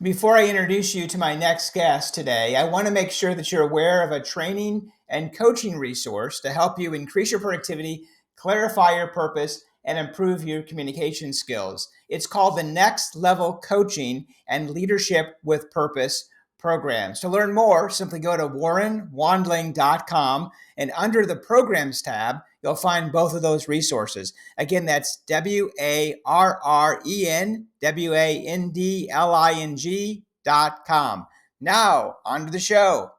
Before I introduce you to my next guest today, I want to make sure that you're aware of a training and coaching resource to help you increase your productivity, clarify your purpose, and improve your communication skills. It's called the Next Level Coaching and Leadership with Purpose program. To learn more, simply go to warrenwandling.com, and under the programs tab, you'll find both of those resources. Again, that's WARRENWANDLING.com. Now, on to the show.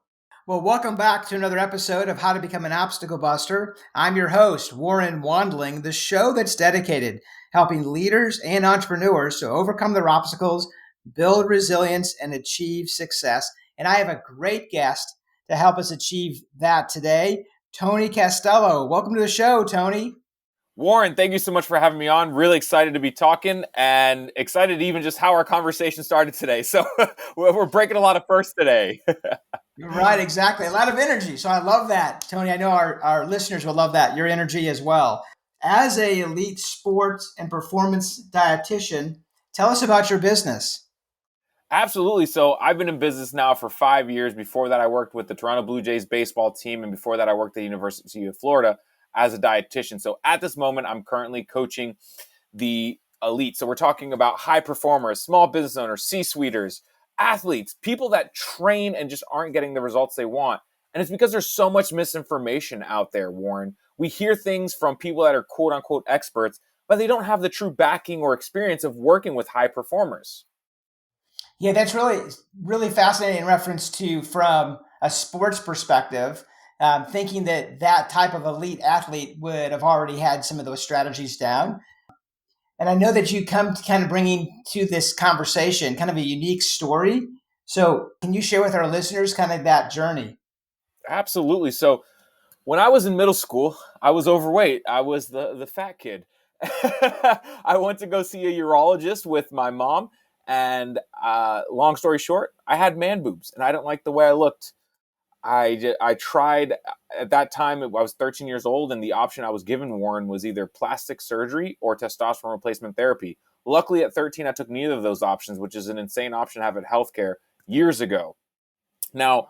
Well, welcome back to another episode of How to Become an Obstacle Buster. I'm your host, Warren Wandling, the show that's dedicated helping leaders and entrepreneurs to overcome their obstacles, build resilience, and achieve success. And I have a great guest to help us achieve that today, Tony Castillo. Welcome to the show, Tony. Warren, thank you so much for having me on. Really excited to be talking and excited even just how our conversation started today. So we're breaking a lot of firsts today. Right, exactly. A lot of energy. So I love that. Tony, I know our listeners will love that, your energy as well. As a elite sports and performance dietitian, tell us about your business. Absolutely. So I've been in business now for 5 years. Before that, I worked with the Toronto Blue Jays baseball team. And before that, I worked at the University of Florida as a dietitian. So at this moment, I'm currently coaching the elite. So we're talking about high performers, small business owners, C-suiters, athletes, people that train and just aren't getting the results they want. And it's because there's so much misinformation out there, Warren. We hear things from people that are quote unquote experts, but they don't have the true backing or experience of working with high performers. Yeah, that's really fascinating reference to from a sports perspective, thinking that type of elite athlete would have already had some of those strategies down. And I know that you come to kind of bringing to this conversation kind of a unique story. So can you share with our listeners kind of that journey? Absolutely. So when I was in middle school, I was overweight. I was the fat kid. I went to go see a urologist with my mom. And long story short, I had man boobs and I didn't like the way I looked. I tried at that time, I was 13 years old, and the option I was given, Warren, was either plastic surgery or testosterone replacement therapy. Luckily, at 13, I took neither of those options, which is an insane option to have at healthcare years ago. Now,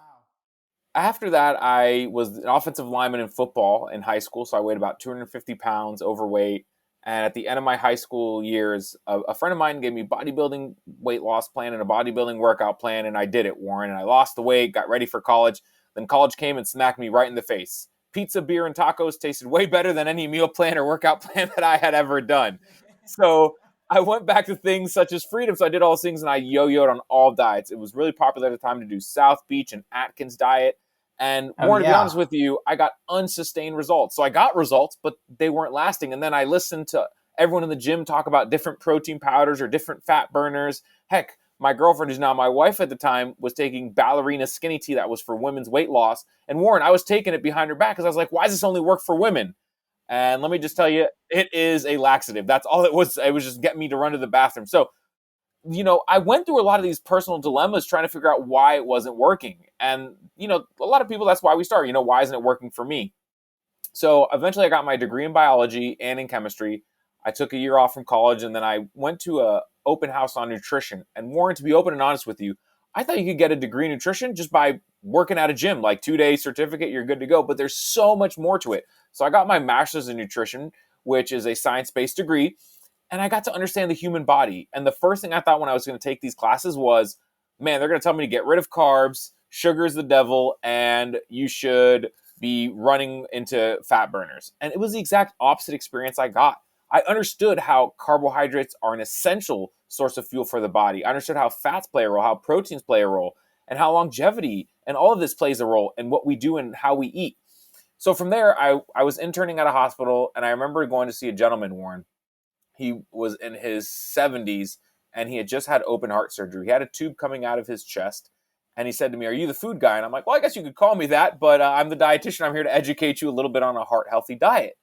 after that, I was an offensive lineman in football in high school, so I weighed about 250 pounds, overweight. And at the end of my high school years, a friend of mine gave me a bodybuilding weight loss plan and a bodybuilding workout plan, and I did it, Warren. And I lost the weight, got ready for college. Then college came and smacked me right in the face. Pizza, beer, and tacos tasted way better than any meal plan or workout plan that I had ever done. So I went back to things such as freedom. So I did all those things, and I yo-yoed on all diets. It was really popular at the time to do South Beach and Atkins diet. And Warren, to be honest with you, I got unsustained results. So I got results, but they weren't lasting. And then I listened to everyone in the gym talk about different protein powders or different fat burners. Heck, my girlfriend, who's now my wife at the time, was taking ballerina skinny tea that was for women's weight loss. And Warren, I was taking it behind her back because I was like, why does this only work for women? And let me just tell you, it is a laxative. That's all it was. It was just getting me to run to the bathroom. So I went through a lot of these personal dilemmas trying to figure out why it wasn't working. And, a lot of people, that's why we start, why isn't it working for me? So eventually I got my degree in biology and in chemistry. I took a year off from college, and then I went to a open house on nutrition. And Warren, to be open and honest with you, I thought you could get a degree in nutrition just by working at a gym, like 2-day certificate, you're good to go. But there's so much more to it. So I got my master's in nutrition, which is a science-based degree. And I got to understand the human body. And the first thing I thought when I was going to take these classes was, man, they're going to tell me to get rid of carbs, sugar's the devil, and you should be running into fat burners. And it was the exact opposite experience I got. I understood how carbohydrates are an essential source of fuel for the body. I understood how fats play a role, how proteins play a role, and how longevity and all of this plays a role in what we do and how we eat. So from there, I was interning at a hospital, and I remember going to see a gentleman, Warren. He was in his 70s, and he had just had open heart surgery. He had a tube coming out of his chest, and he said to me, "Are you the food guy?" And I'm like, "Well, I guess you could call me that, but I'm the dietitian. I'm here to educate you a little bit on a heart-healthy diet."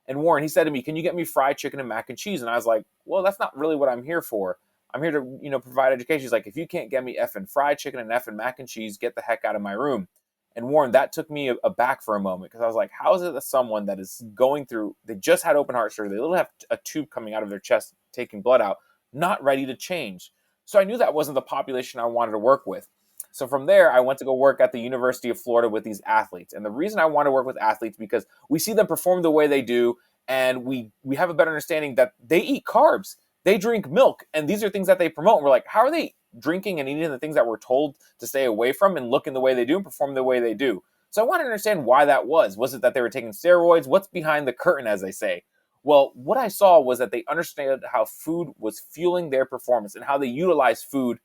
And Warren, he said to me, "Can you get me fried chicken and mac and cheese?" And I was like, "Well, that's not really what I'm here for. I'm here to, provide education." He's like, "If you can't get me effing fried chicken and effing mac and cheese, get the heck out of my room." And Warren, that took me aback for a moment, because I was like, how is it that someone that is going through, they just had open heart surgery, they literally have a tube coming out of their chest, taking blood out, not ready to change? So I knew that wasn't the population I wanted to work with. So from there, I went to go work at the University of Florida with these athletes. And the reason I want to work with athletes because we see them perform the way they do, and we have a better understanding that they eat carbs, they drink milk, and these are things that they promote. And we're like, how are they drinking and eating the things that we're told to stay away from and looking the way they do and perform the way they do? So I wanted to understand why that was. Was it that they were taking steroids? What's behind the curtain, as they say? Well, what I saw was that they understood how food was fueling their performance and how they utilized food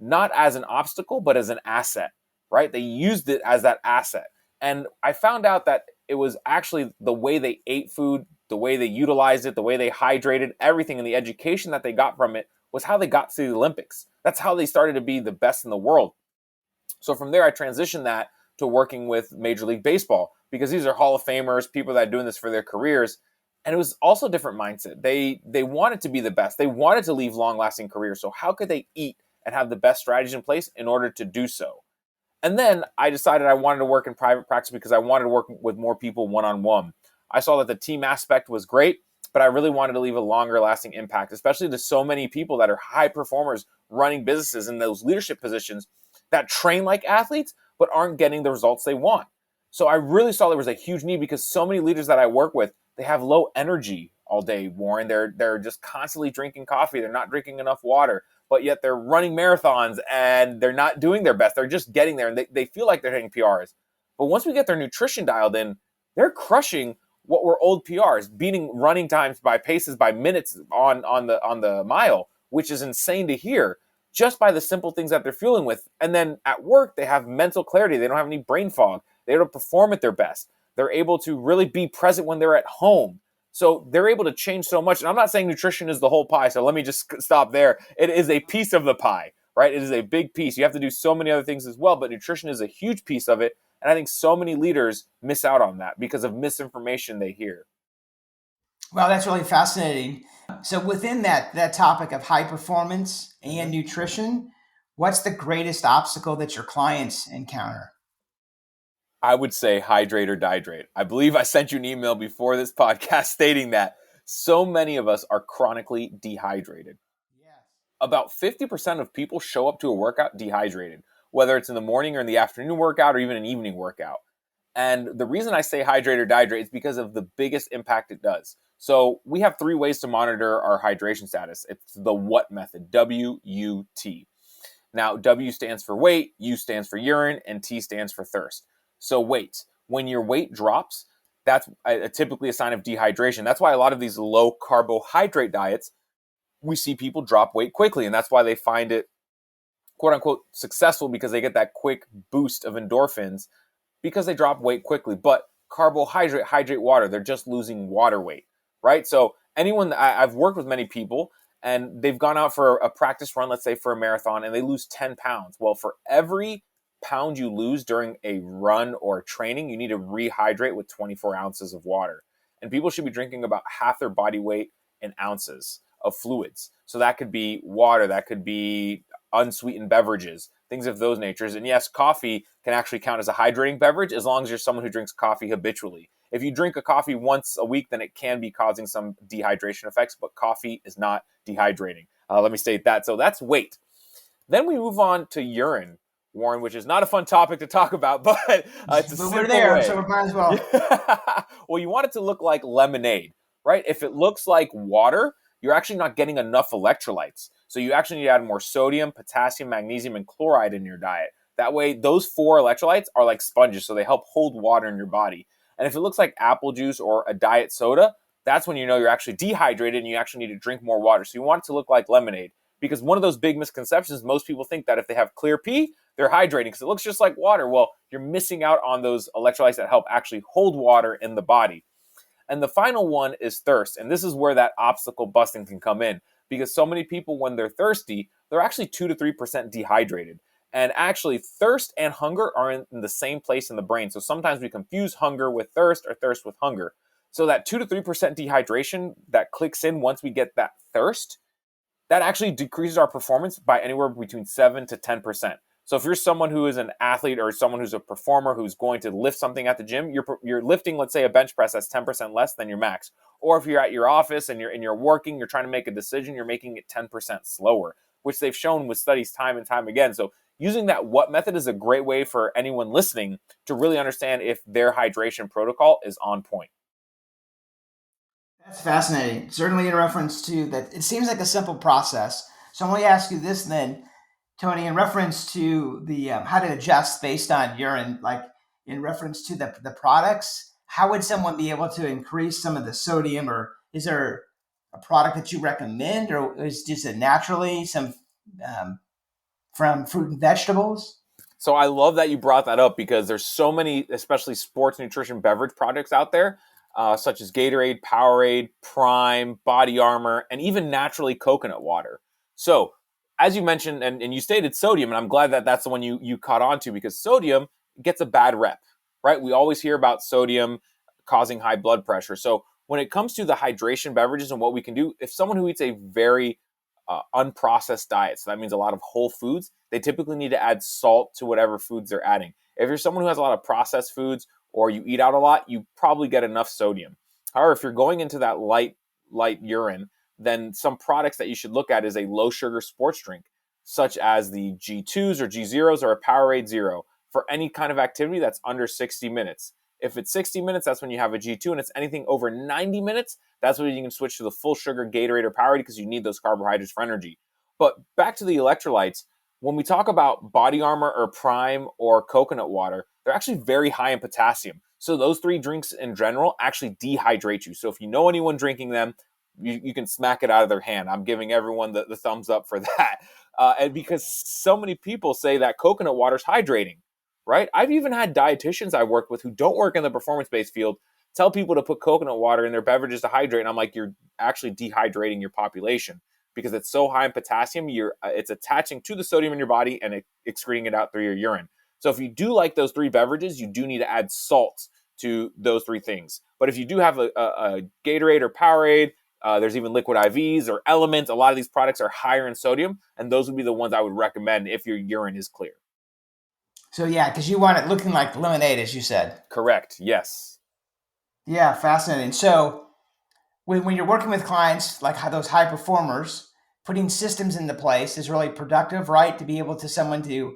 not as an obstacle, but as an asset, right? They used it as that asset. And I found out that it was actually the way they ate food, the way they utilized it, the way they hydrated, everything, and the education that they got from it was how they got to the Olympics. That's how they started to be the best in the world. So from there, I transitioned that to working with Major League Baseball because these are Hall of Famers, people that are doing this for their careers. And it was also a different mindset. They wanted to be the best. They wanted to leave long-lasting careers. So how could they eat and have the best strategies in place in order to do so? And then I decided I wanted to work in private practice because I wanted to work with more people one-on-one. I saw that the team aspect was great, but I really wanted to leave a longer lasting impact, especially to so many people that are high performers running businesses in those leadership positions that train like athletes, but aren't getting the results they want. So I really saw there was a huge need because so many leaders that I work with, they have low energy all day, Warren. They're just constantly drinking coffee. They're not drinking enough water, but yet they're running marathons and they're not doing their best. They're just getting there and they feel like they're hitting PRs. But once we get their nutrition dialed in, they're crushing what were old PRs, beating running times by paces by minutes on the mile, which is insane to hear just by the simple things that they're fueling with. And then at work, they have mental clarity. They don't have any brain fog. They don't perform at their best. They're able to really be present when they're at home. So they're able to change so much. And I'm not saying nutrition is the whole pie, so let me just stop there. It is a piece of the pie, right? It is a big piece. You have to do so many other things as well, but nutrition is a huge piece of it. And I think so many leaders miss out on that because of misinformation they hear. Well, that's really fascinating. So within that topic of high performance and nutrition, what's the greatest obstacle that your clients encounter? I would say hydrate or dihydrate. I believe I sent you an email before this podcast stating that so many of us are chronically dehydrated. Yes. About 50% of people show up to a workout dehydrated, whether it's in the morning or in the afternoon workout or even an evening workout. And the reason I say hydrate or dihydrate is because of the biggest impact it does. So we have 3 ways to monitor our hydration status. It's the WUT method, W-U-T. Now, W stands for weight, U stands for urine, and T stands for thirst. So weight. When your weight drops, that's typically a sign of dehydration. That's why a lot of these low carbohydrate diets, we see people drop weight quickly. And that's why they find it, quote unquote, successful because they get that quick boost of endorphins because they drop weight quickly. But carbohydrate, hydrate water, they're just losing water weight, right? So anyone, I've worked with many people and they've gone out for a practice run, let's say for a marathon, and they lose 10 pounds. Well, for every pound you lose during a run or training, you need to rehydrate with 24 ounces of water. And people should be drinking about half their body weight in ounces of fluids. So that could be water, that could be unsweetened beverages, things of those natures. And yes, coffee can actually count as a hydrating beverage as long as you're someone who drinks coffee habitually. If you drink a coffee once a week, then it can be causing some dehydration effects, but coffee is not dehydrating. Let me state that. So that's weight. Then we move on to urine, Warren, which is not a fun topic to talk about, but it's a But simple we're there, way. so we might as well. Well, you want it to look like lemonade, right? If it looks like water, you're actually not getting enough electrolytes. So you actually need to add more sodium, potassium, magnesium, and chloride in your diet. That way, those 4 electrolytes are like sponges, so they help hold water in your body. And if it looks like apple juice or a diet soda, that's when you know you're actually dehydrated and you actually need to drink more water. So you want it to look like lemonade. Because one of those big misconceptions, most people think that if they have clear pee, they're hydrating because it looks just like water. Well, you're missing out on those electrolytes that help actually hold water in the body. And the final one is thirst. And this is where that obstacle busting can come in because so many people, when they're thirsty, they're actually 2 to 3% dehydrated. And actually, thirst and hunger are in the same place in the brain. So sometimes we confuse hunger with thirst or thirst with hunger. So that 2 to 3% dehydration that clicks in once we get that thirst, that actually decreases our performance by anywhere between 7 to 10%. So if you're someone who is an athlete or someone who's a performer who's going to lift something at the gym, you're lifting, let's say, a bench press that's 10% less than your max. Or if you're at your office and you're working, you're trying to make a decision, you're making it 10% slower which they've shown with studies time and time again. So using that what method is a great way for anyone listening to really understand if their hydration protocol is on point. That's fascinating. Certainly in reference to that, it seems like a simple process. So I'm going to ask you this then, Tony, in reference to the how to adjust based on urine, like in reference to the products, how would someone be able to increase some of the sodium, or is there a product that you recommend, or is just it naturally some um, from fruit and vegetables? So I love that you brought that up because there's so many, especially sports nutrition beverage products out there, such as Gatorade, Powerade, Prime, Body Armor, and even naturally coconut water. So as you mentioned, and you stated sodium, and I'm glad that that's the one you caught on to because sodium gets a bad rep, right? We always hear about sodium causing high blood pressure. So when it comes to the hydration beverages and what we can do, if someone who eats a very unprocessed diet, so that means a lot of whole foods, they typically need to add salt to whatever foods they're adding. If you're someone who has a lot of processed foods or you eat out a lot, you probably get enough sodium. However, if you're going into that light urine, then some products that you should look at is a low sugar sports drink, such as the G2s or G0s or a Powerade Zero for any kind of activity that's under 60 minutes. If it's 60 minutes, that's when you have a G2, and it's anything over 90 minutes, that's when you can switch to the full sugar Gatorade or Powerade because you need those carbohydrates for energy. But back to the electrolytes, when we talk about Body Armor or Prime or coconut water, they're actually very high in potassium. So those three drinks in general actually dehydrate you. So if you know anyone drinking them, you can smack it out of their hand. I'm giving everyone the thumbs up for that. And because so many people say that coconut water is hydrating, right? I've even had dietitians I work with who don't work in the performance-based field tell people to put coconut water in their beverages to hydrate. And I'm like, you're actually dehydrating your population because it's so high in potassium. It's attaching to the sodium in your body and excreting it out through your urine. So if you do like those three beverages, you do need to add salt to those three things. But if you do have a Gatorade or Powerade, there's even liquid IVs or Elements. A lot of these products are higher in sodium, and those would be the ones I would recommend if your urine is clear. So yeah, because you want it looking like lemonade, as you said. Correct. Yes. Yeah, fascinating. So when you're working with clients like those high performers, putting systems into place is really productive, right? To be able to someone to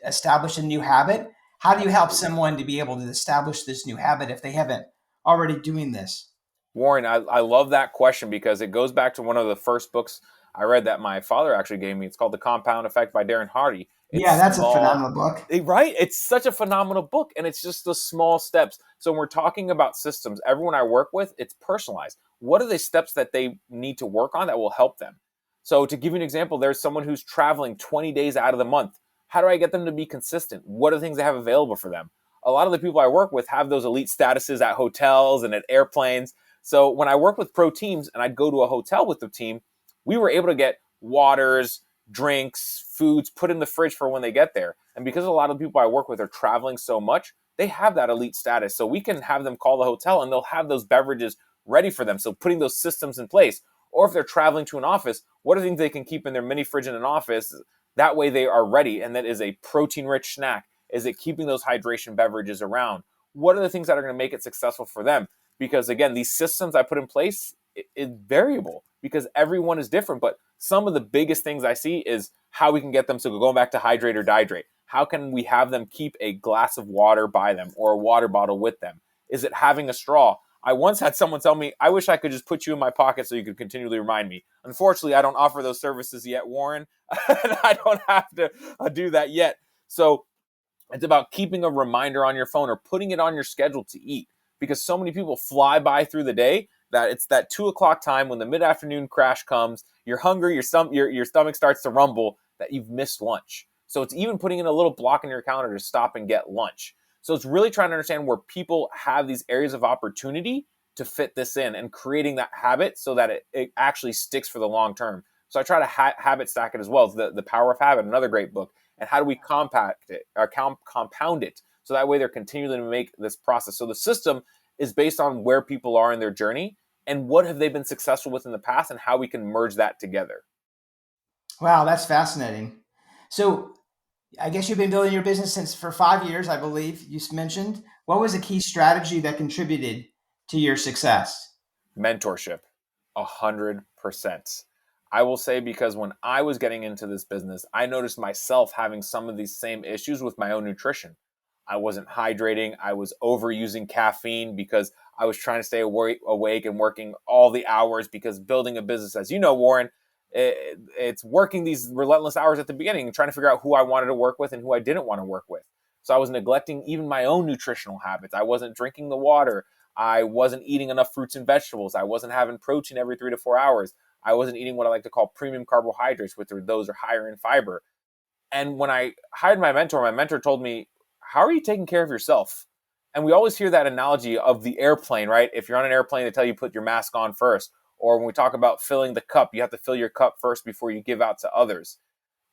establish a new habit. How do you help someone to be able to establish this new habit if they haven't already doing this? Warren, I love that question because it goes back to one of the first books I read that my father actually gave me. It's called The Compound Effect by Darren Hardy. It's Yeah, that's a small, phenomenal book. right? It's such a phenomenal book, and it's just the small steps. So when we're talking about systems, everyone I work with, it's personalized. What are the steps that they need to work on that will help them? So to give you an example, there's someone who's traveling 20 days out of the month. How do I get them to be consistent? What are the things they have available for them? A lot of the people I work with have those elite statuses at hotels and at airplanes. So when I work with pro teams and I'd go to a hotel with the team, we were able to get waters, drinks, foods put in the fridge for when they get there. And because a lot of the people I work with are traveling so much, they have that elite status. So we can have them call the hotel and they'll have those beverages ready for them. So putting those systems in place. Or if they're traveling to an office, what are things they can keep in their mini fridge in an office? That way they are ready. And that is a protein rich snack. Is it keeping those hydration beverages around? What are the things that are going to make it successful for them? Because again, these systems I put in place is variable because everyone is different. But some of the biggest things I see is how we can get them. So going back to hydrate or dihydrate, how can we have them keep a glass of water by them or a water bottle with them? Is it having a straw? I once had someone tell me, I wish I could just put you in my pocket so you could continually remind me. Unfortunately, I don't offer those services yet, Warren. And I don't have to do that yet. So it's about keeping a reminder on your phone or putting it on your schedule to eat because so many people fly by through the day that it's that 2 o'clock time when the mid-afternoon crash comes, you're hungry, your stomach starts to rumble that you've missed lunch. So it's even putting in a little block in your calendar to stop and get lunch. So it's really trying to understand where people have these areas of opportunity to fit this in and creating that habit so that it actually sticks for the long term. So I try to habit stack it as well. The Power of Habit, another great book. And how do we compact it or compound it so that way they're continuing to make this process. So the system is based on where people are in their journey and what have they been successful with in the past and how we can merge that together. Wow, that's fascinating. So I guess you've been building your business since for 5 years, I believe you mentioned. What was a key strategy that contributed to your success? Mentorship, 100%. I will say, because when I was getting into this business, I noticed myself having some of these same issues with my own nutrition. I wasn't hydrating. I was overusing caffeine because I was trying to stay awake and working all the hours, because building a business, as you know, Warren, it's working these relentless hours at the beginning and trying to figure out who I wanted to work with and who I didn't want to work with. So I was neglecting even my own nutritional habits. I wasn't drinking the water. I wasn't eating enough fruits and vegetables. I wasn't having protein every 3 to 4 hours. I wasn't eating what I like to call premium carbohydrates, which are those are higher in fiber. And when I hired my mentor told me, how are you taking care of yourself? And we always hear that analogy of the airplane, right? If you're on an airplane, they tell you put your mask on first. Or when we talk about filling the cup, you have to fill your cup first before you give out to others.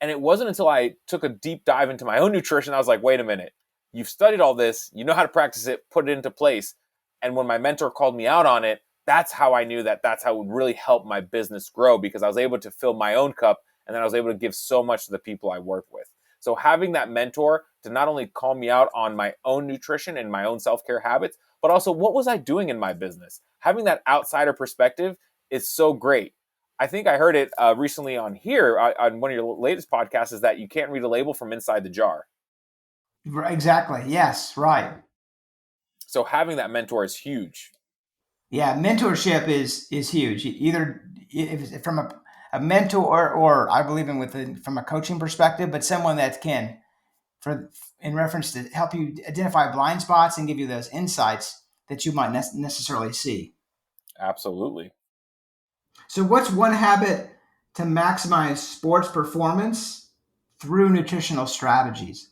And it wasn't until I took a deep dive into my own nutrition, I was like, wait a minute, you've studied all this, you know how to practice it, put it into place. And when my mentor called me out on it, that's how I knew that that's how it would really help my business grow, because I was able to fill my own cup, and then I was able to give so much to the people I work with. So having that mentor to not only call me out on my own nutrition and my own self-care habits, but also what was I doing in my business? Having that outsider perspective is so great. I think I heard it recently on here on one of your latest podcasts, is that you can't read a label from inside the jar. Exactly. Yes. Right. So having that mentor is huge. Yeah. Mentorship is huge. Either if it's from a mentor, or I believe from a coaching perspective, but someone that can, for in reference to help you identify blind spots and give you those insights that you might necessarily see. Absolutely. So, what's one habit to maximize sports performance through nutritional strategies?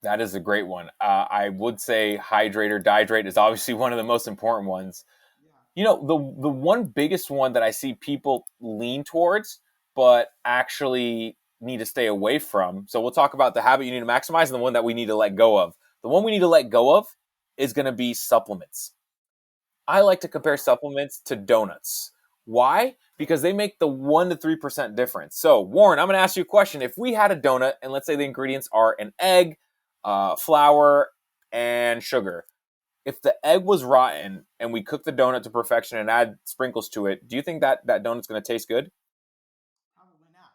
That is a great one. I would say hydrate or dihydrate is obviously one of the most important ones. You know, the one biggest one that I see people lean towards, but actually need to stay away from. So we'll talk about the habit you need to maximize and the one that we need to let go of. The one we need to let go of is going to be supplements. I like to compare supplements to donuts. Why? Because they make the 1 to 3% difference. So, Warren, I'm going to ask you a question. If we had a donut, and let's say the ingredients are an egg, flour, and sugar, if the egg was rotten and we cook the donut to perfection and add sprinkles to it, do you think that that donut's going to taste good? Probably not.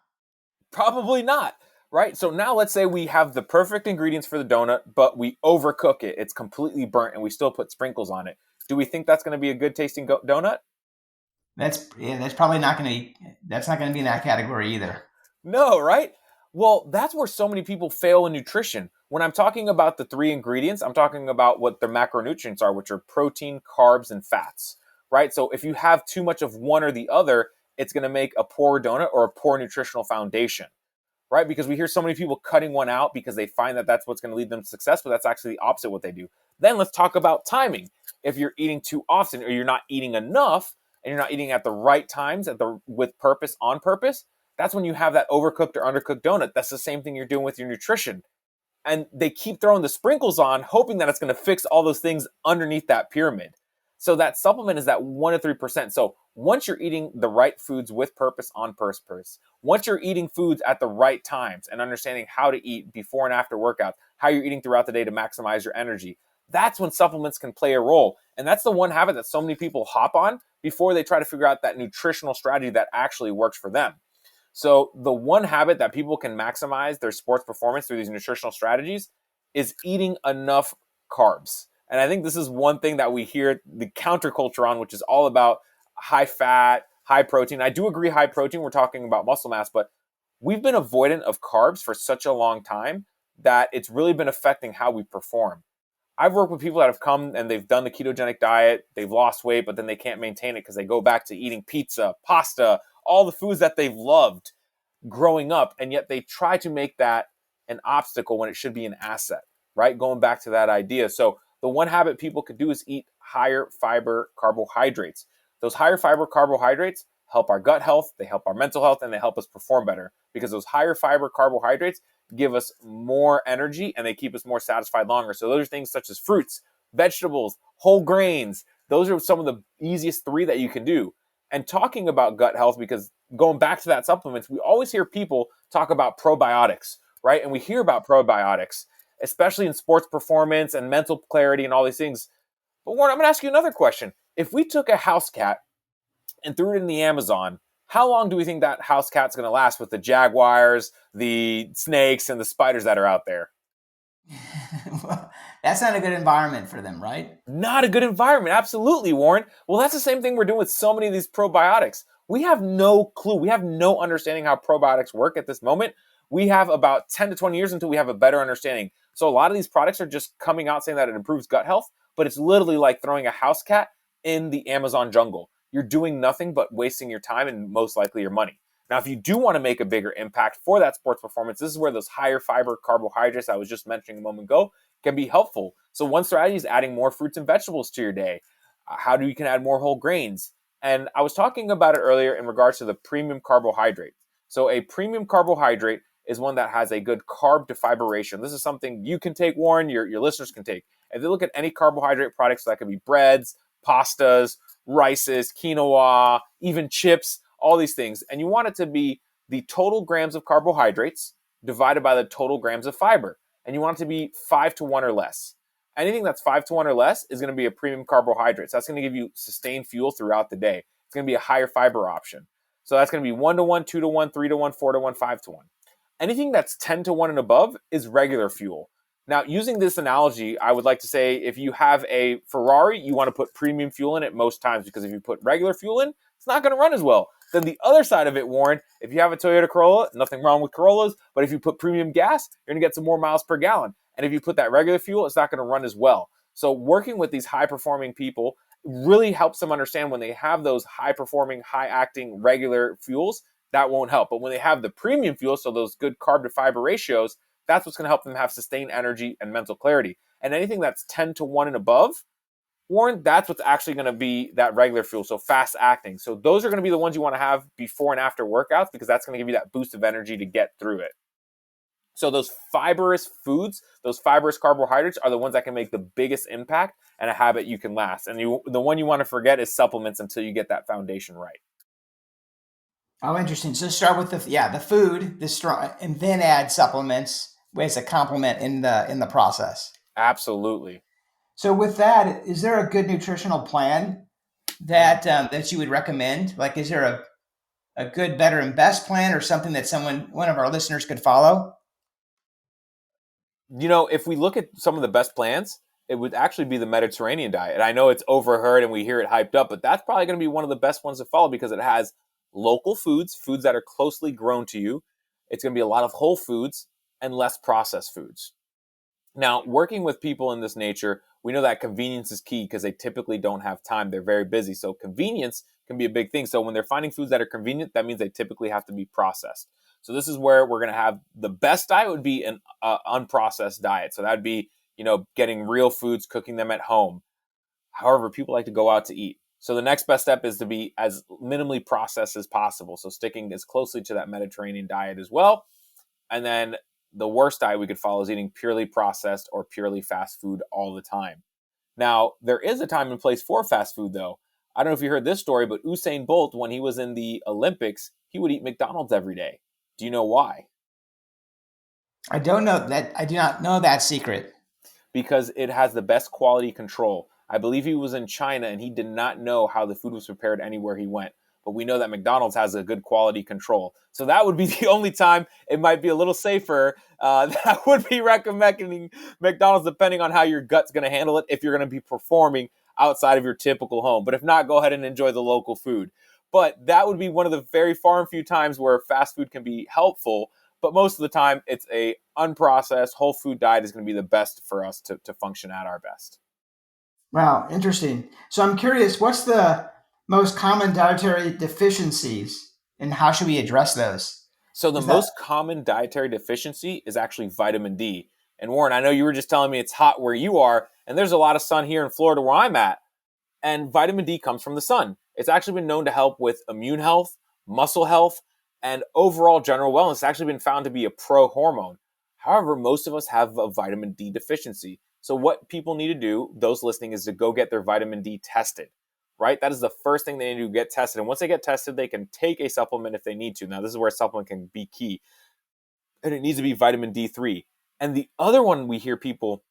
Probably not, right? So now let's say we have the perfect ingredients for the donut, but we overcook it. It's completely burnt and we still put sprinkles on it. Do we think that's going to be a good tasting donut? That's probably not going to. That's not going to be in that category either. No, right? Well, that's where so many people fail in nutrition. When I'm talking about the three ingredients, I'm talking about what their macronutrients are, which are protein, carbs, and fats, right? So if you have too much of one or the other, it's going to make a poor donut or a poor nutritional foundation, right? Because we hear so many people cutting one out because they find that that's what's going to lead them to success, but that's actually the opposite of what they do. Then let's talk about timing. If you're eating too often or you're not eating enough and you're not eating at the right times with purpose, on purpose, that's when you have that overcooked or undercooked donut. That's the same thing you're doing with your nutrition. And they keep throwing the sprinkles on, hoping that it's going to fix all those things underneath that pyramid. So that supplement is that 1 to 3%. So once you're eating the right foods with purpose, on purpose, once you're eating foods at the right times and understanding how to eat before and after workouts, how you're eating throughout the day to maximize your energy, that's when supplements can play a role. And that's the one habit that so many people hop on before they try to figure out that nutritional strategy that actually works for them. So the one habit that people can maximize their sports performance through these nutritional strategies is eating enough carbs. And I think this is one thing that we hear the counterculture on, which is all about high fat, high protein. I do agree high protein, we're talking about muscle mass, but we've been avoidant of carbs for such a long time that it's really been affecting how we perform. I've worked with people that have come and they've done the ketogenic diet, they've lost weight, but then they can't maintain it because they go back to eating pizza, pasta, all the foods that they've loved growing up, and yet they try to make that an obstacle when it should be an asset, right? Going back to that idea. So the one habit people could do is eat higher fiber carbohydrates. Those higher fiber carbohydrates help our gut health, they help our mental health, and they help us perform better because those higher fiber carbohydrates give us more energy and they keep us more satisfied longer. So those are things such as fruits, vegetables, whole grains. Those are some of the easiest three that you can do. And talking about gut health, because going back to that supplements, we always hear people talk about probiotics, right? And we hear about probiotics, especially in sports performance and mental clarity and all these things. But Warren, I'm going to ask you another question. If we took a house cat and threw it in the Amazon How long do we think that house cat's going to last with the jaguars, the snakes, and the spiders that are out there? Well, that's not a good environment for them, right? Not a good environment. Absolutely, Warren. Well, that's the same thing we're doing with so many of these probiotics. We have no clue. We have no understanding how probiotics work at this moment. We have about 10 to 20 years until we have a better understanding. So a lot of these products are just coming out saying that it improves gut health, but it's literally like throwing a house cat in the Amazon jungle. You're doing nothing but wasting your time and most likely your money. Now, if you do want to make a bigger impact for that sports performance, this is where those higher fiber carbohydrates I was just mentioning a moment ago can be helpful. So one strategy is adding more fruits and vegetables to your day. How do you can add more whole grains? And I was talking about it earlier in regards to the premium carbohydrate. So a premium carbohydrate is one that has a good carb to fiber ratio. This is something you can take, Warren, your listeners can take. If they look at any carbohydrate products, so that could be breads, pastas, rices, quinoa, even chips, all these things. And you want it to be the total grams of carbohydrates divided by the total grams of fiber. And you want it to be 5-1 or less. Anything that's 5-1 or less is going to be a premium carbohydrate. So that's going to give you sustained fuel throughout the day. It's going to be a higher fiber option. So that's going to be 1-1, 2-1, 3-1, 4-1, 5-1. Anything that's 10-1 and above is regular fuel. Now, using this analogy, I would like to say if you have a Ferrari, you want to put premium fuel in it most times, because if you put regular fuel in, it's not going to run as well. Then the other side of it, Warren, if you have a Toyota Corolla, nothing wrong with Corollas, but if you put premium gas, you're going to get some more miles per gallon. And if you put that regular fuel, it's not going to run as well. So working with these high-performing people really helps them understand when they have those high-performing, high-acting regular fuels, that won't help. But when they have the premium fuel, so those good carb to fiber ratios, that's what's going to help them have sustained energy and mental clarity. And anything that's 10-1 and above, Warren, that's what's actually going to be that regular fuel, so fast acting. So those are going to be the ones you want to have before and after workouts, because that's going to give you that boost of energy to get through it. So those fibrous foods, those fibrous carbohydrates are the ones that can make the biggest impact and a habit you can last. And the one you want to forget is supplements until you get that foundation right. Oh, interesting. So start with the food, the strong, and then add supplements as a complement in the process. Absolutely. So with that, is there a good nutritional plan that you would recommend? Like, is there a good, better, and best plan, or something that one of our listeners could follow? If we look at some of the best plans, it would actually be the Mediterranean diet. And I know it's overheard and we hear it hyped up, but that's probably going to be one of the best ones to follow, because it has local foods that are closely grown to you. It's going to be a lot of whole foods and less processed foods. Now, working with people in this nature, we know that convenience is key, because they typically don't have time. They're very busy. So convenience can be a big thing. So when they're finding foods that are convenient, that means they typically have to be processed. So this is where we're going to have the best diet would be an unprocessed diet. So that'd be, getting real foods, cooking them at home. However, people like to go out to eat. So the next best step is to be as minimally processed as possible. So sticking as closely to that Mediterranean diet as well. And then the worst diet we could follow is eating purely processed or purely fast food all the time. Now, there is a time and place for fast food, though. I don't know if you heard this story, but Usain Bolt, when he was in the Olympics, he would eat McDonald's every day. Do you know why? I don't know that. I do not know that secret. Because it has the best quality control. I believe he was in China and he did not know how the food was prepared anywhere he went. But we know that McDonald's has a good quality control. So that would be the only time it might be a little safer. That would be recommending McDonald's, depending on how your gut's going to handle it, if you're going to be performing outside of your typical home. But if not, go ahead and enjoy the local food. But that would be one of the very far and few times where fast food can be helpful. But most of the time, it's a unprocessed whole food diet is going to be the best for us to function at our best. Wow, interesting. So I'm curious, what's the most common dietary deficiencies, and how should we address those? So the Is that most common dietary deficiency is actually vitamin D. And Warren, I know you were just telling me it's hot where you are, and there's a lot of sun here in Florida where I'm at. And vitamin D comes from the sun. It's actually been known to help with immune health, muscle health, and overall general wellness. It's actually been found to be a pro-hormone. However, most of us have a vitamin D deficiency. So what people need to do, those listening, is to go get their vitamin D tested, right? That is the first thing they need to do, get tested. And once they get tested, they can take a supplement if they need to. Now, this is where a supplement can be key. And it needs to be vitamin D3. And the other one we hear people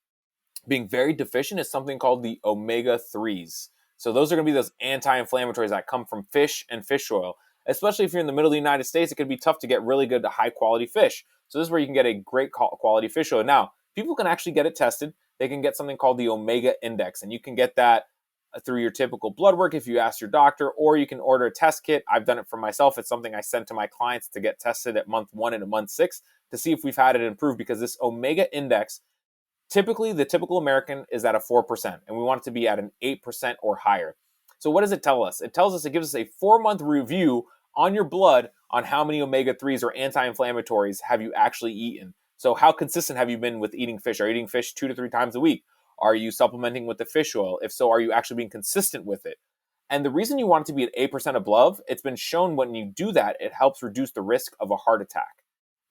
being very deficient is something called the omega 3s. So those are going to be those anti-inflammatories that come from fish and fish oil. Especially if you're in the middle of the United States, it could be tough to get really good, high quality fish. So this is where you can get a great quality fish oil. Now, people can actually get it tested. They can get something called the omega index, and you can get that through your typical blood work if you ask your doctor, or you can order a test kit. I've done it for myself. It's something I send to my clients to get tested at month 1 and at month 6 to see if we've had it improve, because this omega index, typically the typical American is at a 4%, and we want it to be at an 8% or higher. So what does it tell us? It tells us, it gives us a 4-month review on your blood on how many omega-3s or anti-inflammatories have you actually eaten. So how consistent have you been with eating fish? Are you eating fish 2 to 3 times a week? Are you supplementing with the fish oil? If so, are you actually being consistent with it? And the reason you want it to be at 8% above, it's been shown when you do that, it helps reduce the risk of a heart attack.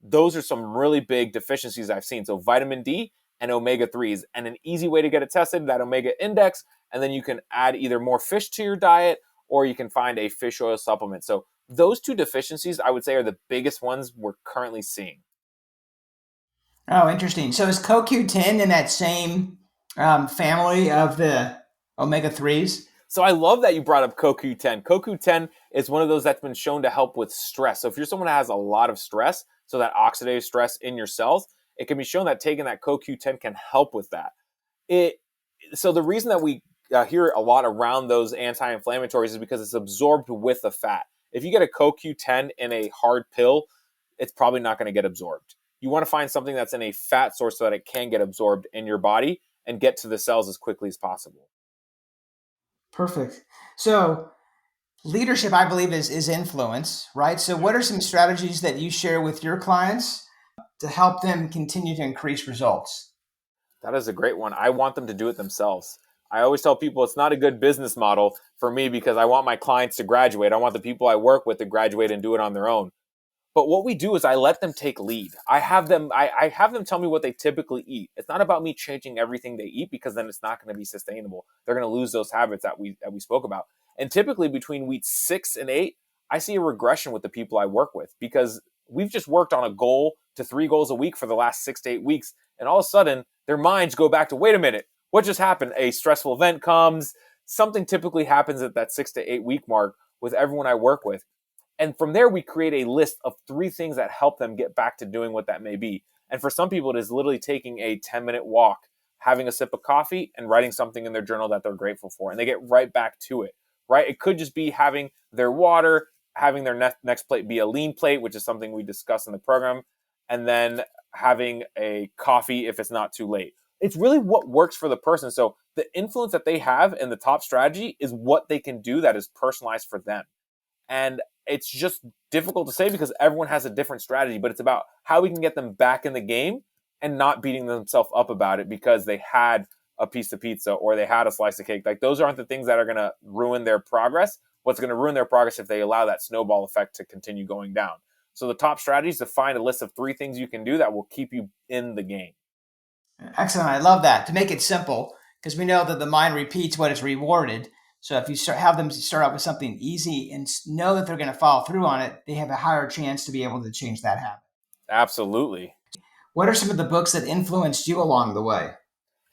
Those are some really big deficiencies I've seen. So vitamin D and omega-3s, and an easy way to get it tested, that omega index, and then you can add either more fish to your diet, or you can find a fish oil supplement. So those 2 deficiencies, I would say, are the biggest ones we're currently seeing. Oh, interesting. So is CoQ10 in that same family of the omega 3s? So I love that you brought up CoQ10. CoQ10 is one of those that's been shown to help with stress. So if you're someone that has a lot of stress, so that oxidative stress in your cells, it can be shown that taking that CoQ10 can help with that. So the reason that we hear a lot around those anti-inflammatories is because it's absorbed with the fat. If you get a CoQ10 in a hard pill, it's probably not going to get absorbed. You want to find something that's in a fat source so that it can get absorbed in your body and get to the cells as quickly as possible. Perfect. So leadership, I believe, is influence, right? So what are some strategies that you share with your clients to help them continue to increase results? That is a great one. I want them to do it themselves. I always tell people it's not a good business model for me, because I want my clients to graduate. I want the people I work with to graduate and do it on their own. But what we do is I let them take lead. I have them tell me what they typically eat. It's not about me changing everything they eat, because then it's not going to be sustainable. They're going to lose those habits that we spoke about. And typically between week 6 and 8, I see a regression with the people I work with, because we've just worked on a goal to 3 goals a week for the last 6 to 8 weeks. And all of a sudden their minds go back to, wait a minute, what just happened? A stressful event comes. Something typically happens at that 6 to 8 week mark with everyone I work with. And from there, we create a list of 3 things that help them get back to doing what that may be. And for some people, it is literally taking a 10-minute walk, having a sip of coffee, and writing something in their journal that they're grateful for. And they get right back to it, right? It could just be having their water, having their next plate be a lean plate, which is something we discuss in the program, and then having a coffee if it's not too late. It's really what works for the person. So the influence that they have in the top strategy is what they can do that is personalized for them. And it's just difficult to say because everyone has a different strategy, but it's about how we can get them back in the game and not beating themselves up about it because they had a piece of pizza or they had a slice of cake. Like, those aren't the things that are going to ruin their progress. What's going to ruin their progress if they allow that snowball effect to continue going down. So the top strategy is to find a list of 3 things you can do that will keep you in the game. Excellent. I love that. To make it simple, because we know that the mind repeats what is rewarded. So if you have them start out with something easy and know that they're going to follow through on it, they have a higher chance to be able to change that habit. Absolutely. What are some of the books that influenced you along the way?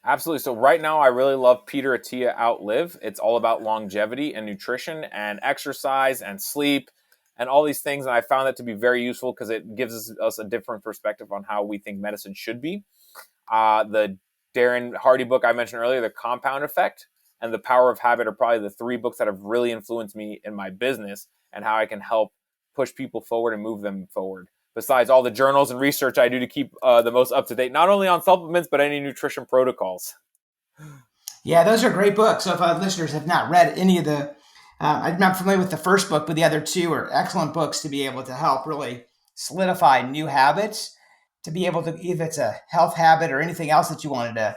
Absolutely. So right now, I really love Peter Attia Outlive. It's all about longevity and nutrition and exercise and sleep and all these things. And I found that to be very useful because it gives us a different perspective on how we think medicine should be. The Darren Hardy book I mentioned earlier, The Compound Effect, and The Power of Habit are probably the 3 books that have really influenced me in my business and how I can help push people forward and move them forward. Besides all the journals and research I do to keep the most up to date, not only on supplements, but any nutrition protocols. Yeah, those are great books. So if listeners have not read any of the, I'm not familiar with the first book, but the other 2 are excellent books to be able to help really solidify new habits, to be able to, if it's a health habit or anything else that you wanted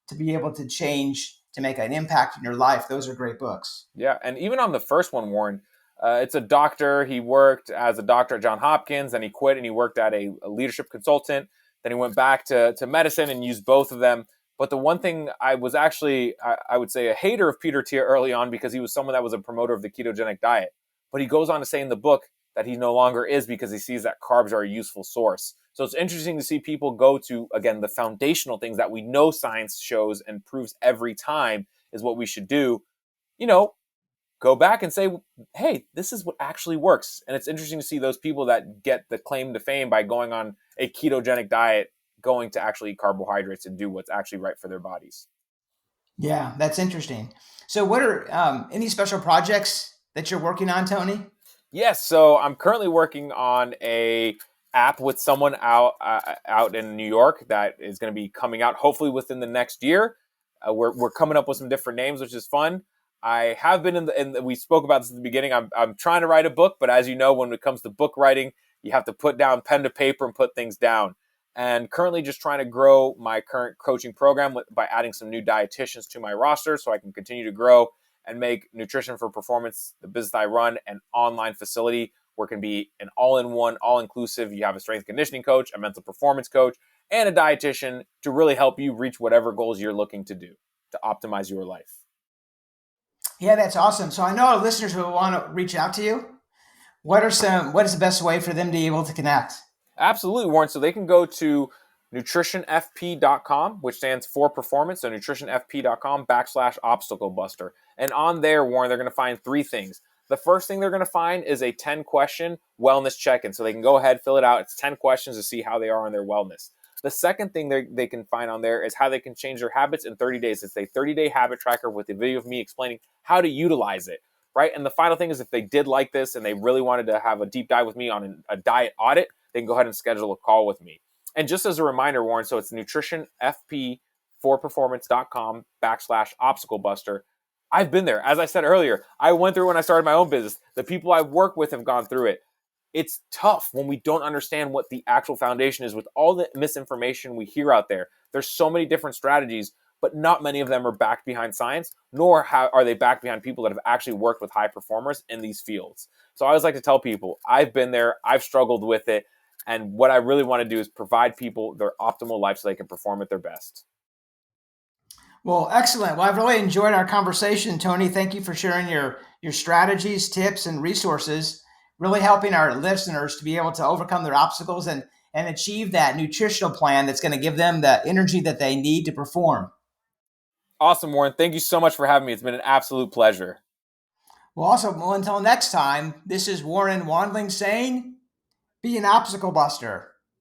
to be able to change, to make an impact in your life. Those are great books. Yeah, and even on the first one, Warren, it's a doctor. He worked as a doctor at Johns Hopkins, and he quit and he worked at a leadership consultant. Then he went back to medicine and used both of them. But the one thing I was actually, I would say, a hater of Peter Attia early on because he was someone that was a promoter of the ketogenic diet. But he goes on to say in the book that he no longer is because he sees that carbs are a useful source. So it's interesting to see people go to, again, the foundational things that we know science shows and proves every time is what we should do. You know, go back and say, hey, this is what actually works. And it's interesting to see those people that get the claim to fame by going on a ketogenic diet, going to actually eat carbohydrates and do what's actually right for their bodies. Yeah, that's interesting. So, what are any special projects that you're working on, Tony? Yes, so I'm currently working on a app with someone out in New York that is going to be coming out hopefully within the next year. We're coming up with some different names, which is fun. I have been we spoke about this at the beginning. I'm trying to write a book, but as you know, when it comes to book writing, you have to put down pen to paper and put things down. And currently, just trying to grow my current coaching program by adding some new dietitians to my roster, so I can continue to grow and make Nutrition for Performance, the business I run, an online facility where it can be an all-in-one, all-inclusive. You have a strength conditioning coach, a mental performance coach, and a dietitian to really help you reach whatever goals you're looking to do to optimize your life. Yeah, that's awesome. So, I know our listeners will want to reach out to you. What is the best way for them to be able to connect? Absolutely, Warren. So they can go to nutritionfp.com, which stands for performance. So nutritionfp.com/obstacle buster. And on there, Warren, they're going to find three things. The first thing they're going to find is a 10-question wellness check-in. So they can go ahead, fill it out. It's 10 questions to see how they are on their wellness. The second thing they can find on there is how they can change their habits in 30 days. It's a 30-day habit tracker with a video of me explaining how to utilize it, right? And the final thing is if they did like this and they really wanted to have a deep dive with me on a diet audit, they can go ahead and schedule a call with me. And just as a reminder, Warren, so it's nutritionfp4performance.com/obstacle buster. I've been there. As I said earlier, I went through when I started my own business. The people I work with have gone through it. It's tough when we don't understand what the actual foundation is with all the misinformation we hear out there. There's so many different strategies, but not many of them are backed behind science, nor are they backed behind people that have actually worked with high performers in these fields. So I always like to tell people, I've been there, I've struggled with it, and what I really want to do is provide people their optimal life so they can perform at their best. Well, excellent. Well, I've really enjoyed our conversation, Tony. Thank you for sharing your strategies, tips, and resources, really helping our listeners to be able to overcome their obstacles and achieve that nutritional plan that's going to give them the energy that they need to perform. Awesome, Warren. Thank you so much for having me. It's been an absolute pleasure. Well, until next time, this is Warren Wandling saying, be an obstacle buster.